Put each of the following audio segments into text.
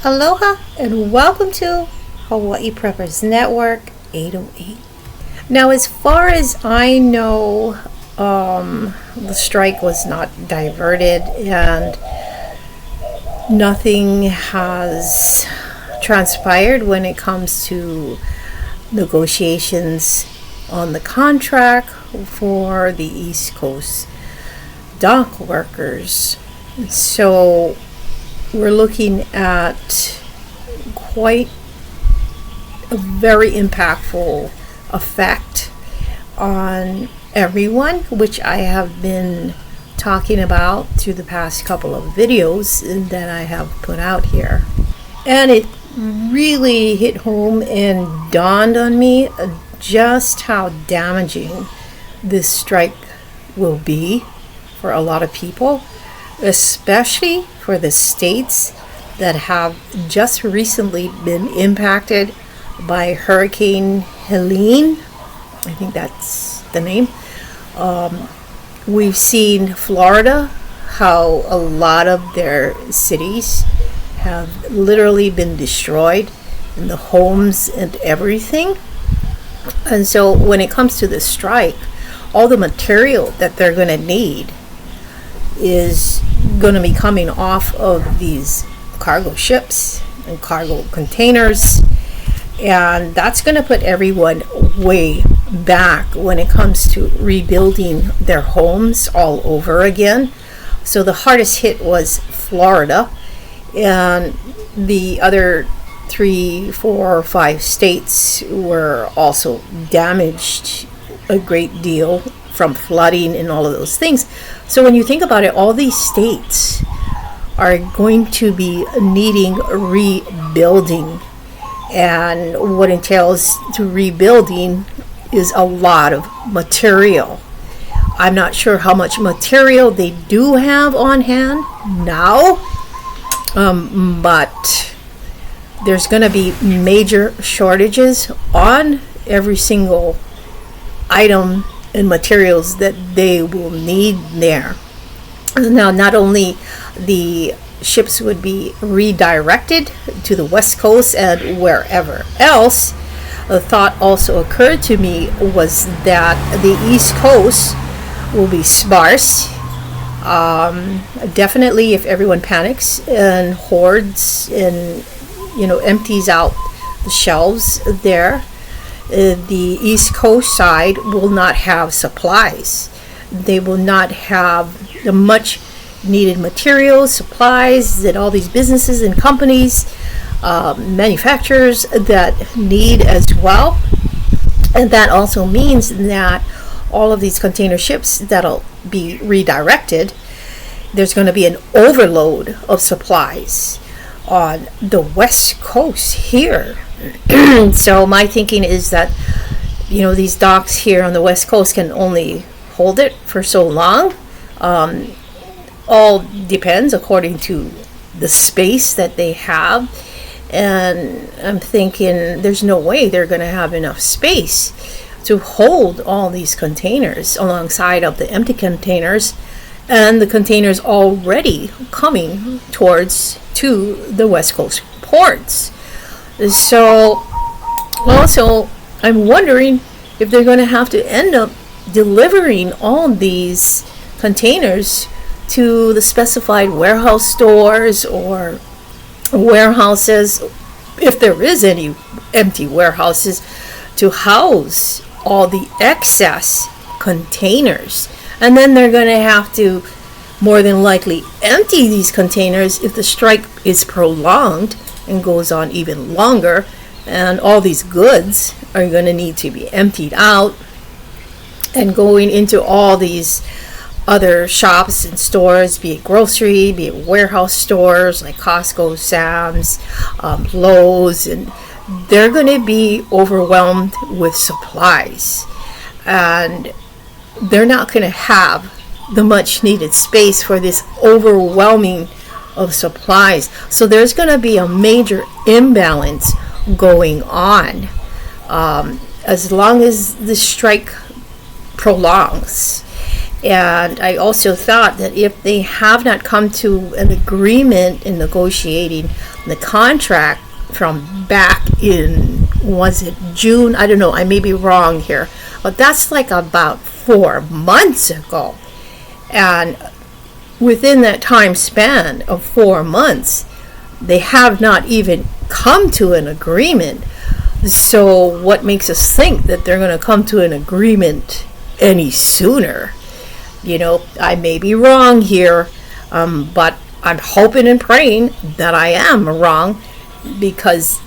Aloha and welcome to Hawaii Preppers Network 808. Now, as far as I know, the strike was not diverted and nothing has transpired when it comes to negotiations on the contract for the East Coast dock workers. So we're looking at quite a very impactful effect on everyone, which I have been talking about through the past couple of videos that I have put out here. And it really hit home and dawned on me just how damaging this strike will be for a lot of people, especially for the states that have just recently been impacted by Hurricane Helene. I think that's the name. We've seen Florida, how a lot of their cities have literally been destroyed, and the homes and everything. And so when it comes to the strike, all the material that they're going to need is going to be coming off of these cargo ships and cargo containers, and that's going to put everyone way back when it comes to rebuilding their homes all over again. So the hardest hit was Florida, and the other 3, 4, 5 states were also damaged a great deal from flooding and all of those things. So when you think about it, all these states are going to be needing rebuilding, and what entails to rebuilding is a lot of material. I'm not sure how much material they do have on hand now, but there's going to be major shortages on every single item and materials that they will need there. Now, not only the ships would be redirected to the West Coast and wherever else, a thought also occurred to me was that the East Coast will be sparse. Definitely if everyone panics and hoards and empties out the shelves there, the East Coast side will not have supplies. They will not have the much needed materials, supplies that all these businesses and companies, manufacturers that need as well. And that also means that all of these container ships that'll be redirected, there's going to be an overload of supplies on the West Coast here. So my thinking is that these docks here on the West Coast can only hold it for so long. All depends according to the space that they have, and I'm thinking there's no way they're going to have enough space to hold all these containers alongside of the empty containers and the containers already coming towards to the West Coast ports. So also I'm wondering if they're going to have to end up delivering all these containers to the specified warehouse stores or warehouses, if there is any empty warehouses, to house all the excess containers. And then they're going to have to more than likely empty these containers if the strike is prolonged and goes on even longer, and all these goods are going to need to be emptied out and going into all these other shops and stores, be it grocery, be it warehouse stores like Costco, Sam's, Lowe's, and they're going to be overwhelmed with supplies, and they're not going to have the much needed space for this overwhelming of supplies. So there's going to be a major imbalance going on as long as the strike prolongs. And I also thought that if they have not come to an agreement in negotiating the contract from back in, was it June? I don't know, I may be wrong here, but that's like about 4 months ago. And within that time span of 4 months, they have not even come to an agreement. So what makes us think that they're going to come to an agreement any sooner? I may be wrong here, but I'm hoping and praying that I am wrong, because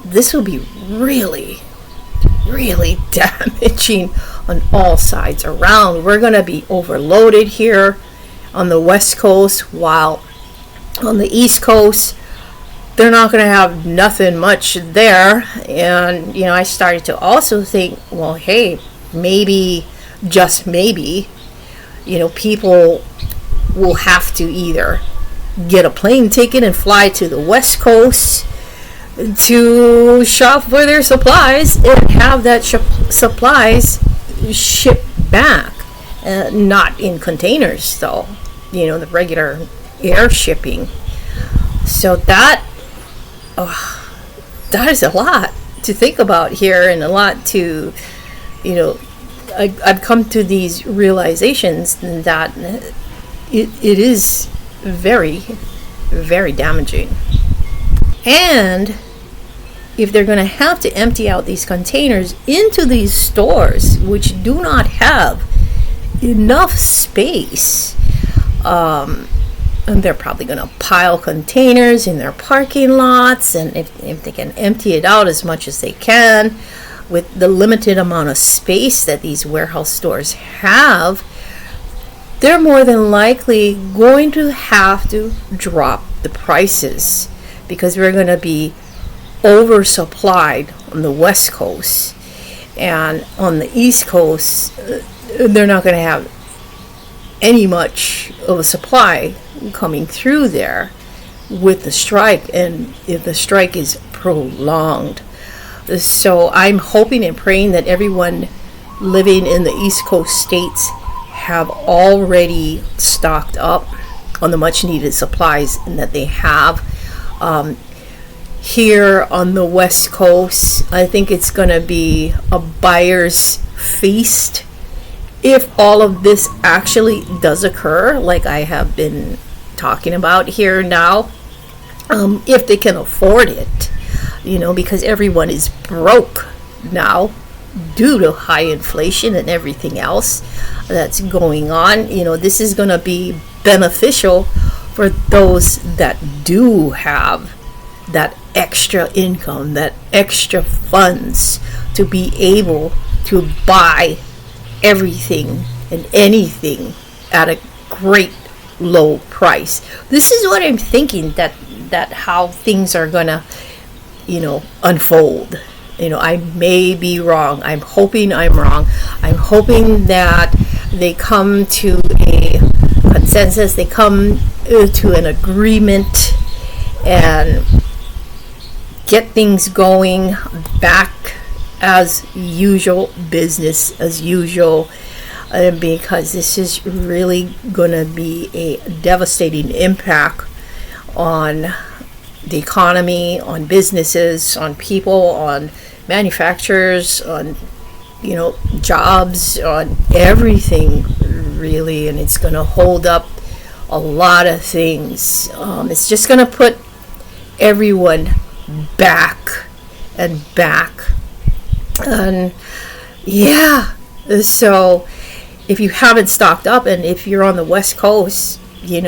this will be really, really damaging on all sides around. We're going to be overloaded here on the West Coast, while on the East Coast, they're not going to have nothing much there. And, I started to also think, well, hey, maybe, just maybe, people will have to either get a plane ticket and fly to the West Coast to shop for their supplies and have that supplies shipped back, not in containers though, the regular air shipping. So that is a lot to think about here, and a lot to, I've come to these realizations that it is very, very damaging. And if they're going to have to empty out these containers into these stores, which do not have enough space, and they're probably going to pile containers in their parking lots, and if they can empty it out as much as they can with the limited amount of space that these warehouse stores have, they're more than likely going to have to drop the prices, because we're going to be oversupplied on the West Coast, and on the East Coast they're not going to have any much of a supply coming through there with the strike, and if the strike is prolonged. So I'm hoping and praying that everyone living in the East Coast states have already stocked up on the much needed supplies, and that they have. Here on the West Coast, I think it's going to be a buyer's feast if all of this actually does occur, like I have been talking about here now. If they can afford it, because everyone is broke now due to high inflation and everything else that's going on. This is going to be beneficial for those that do have that extra income, that extra funds to be able to buy everything and anything at a great low price. This is what I'm thinking, that how things are gonna unfold. I may be wrong. I'm hoping I'm wrong. I'm hoping that they come to a consensus, they come to an agreement, and get things going back as usual, business as usual, because this is really going to be a devastating impact on the economy, on businesses, on people, on manufacturers, on jobs, on everything really, and it's going to hold up a lot of things. It's just going to put everyone back and back, and so if you haven't stocked up, and if you're on the West Coast, you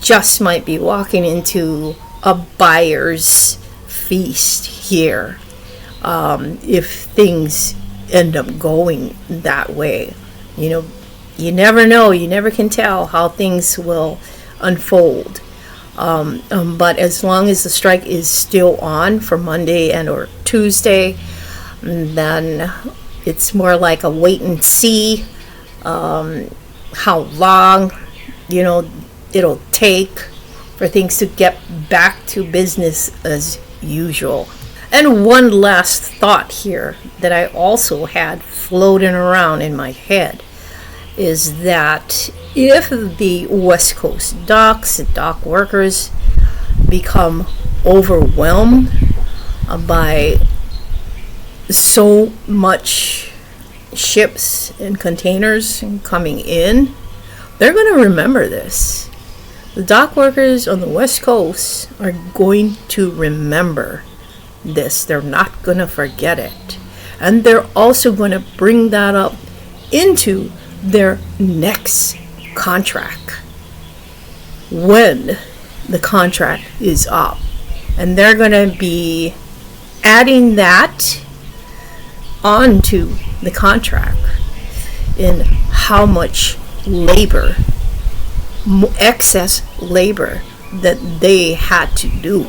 just might be walking into a buyer's feast here, if things end up going that way. You never know, you never can tell how things will unfold. But as long as the strike is still on for Monday and or Tuesday, then it's more like a wait and see how long it'll take for things to get back to business as usual. And one last thought here that I also had floating around in my head is that if the West Coast docks and dock workers become overwhelmed by so much ships and containers coming in, they're going to remember this. The dock workers on the West Coast are going to remember this. They're not going to forget it. And they're also going to bring that up into their next contract when the contract is up. And they're going to be adding that onto the contract in how much labor, excess labor that they had to do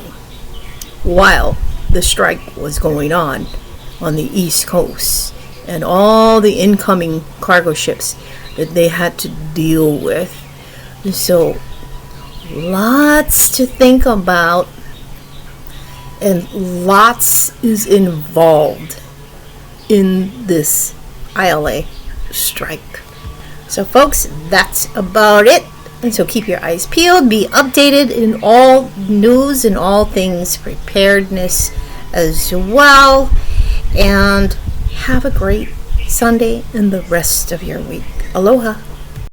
while the strike was going on the East Coast, and all the incoming cargo ships that they had to deal with. So lots to think about, and lots is involved in this ILA strike. So folks, that's about it. And so keep your eyes peeled, be updated in all news and all things preparedness as well. And have a great Sunday and the rest of your week. Aloha.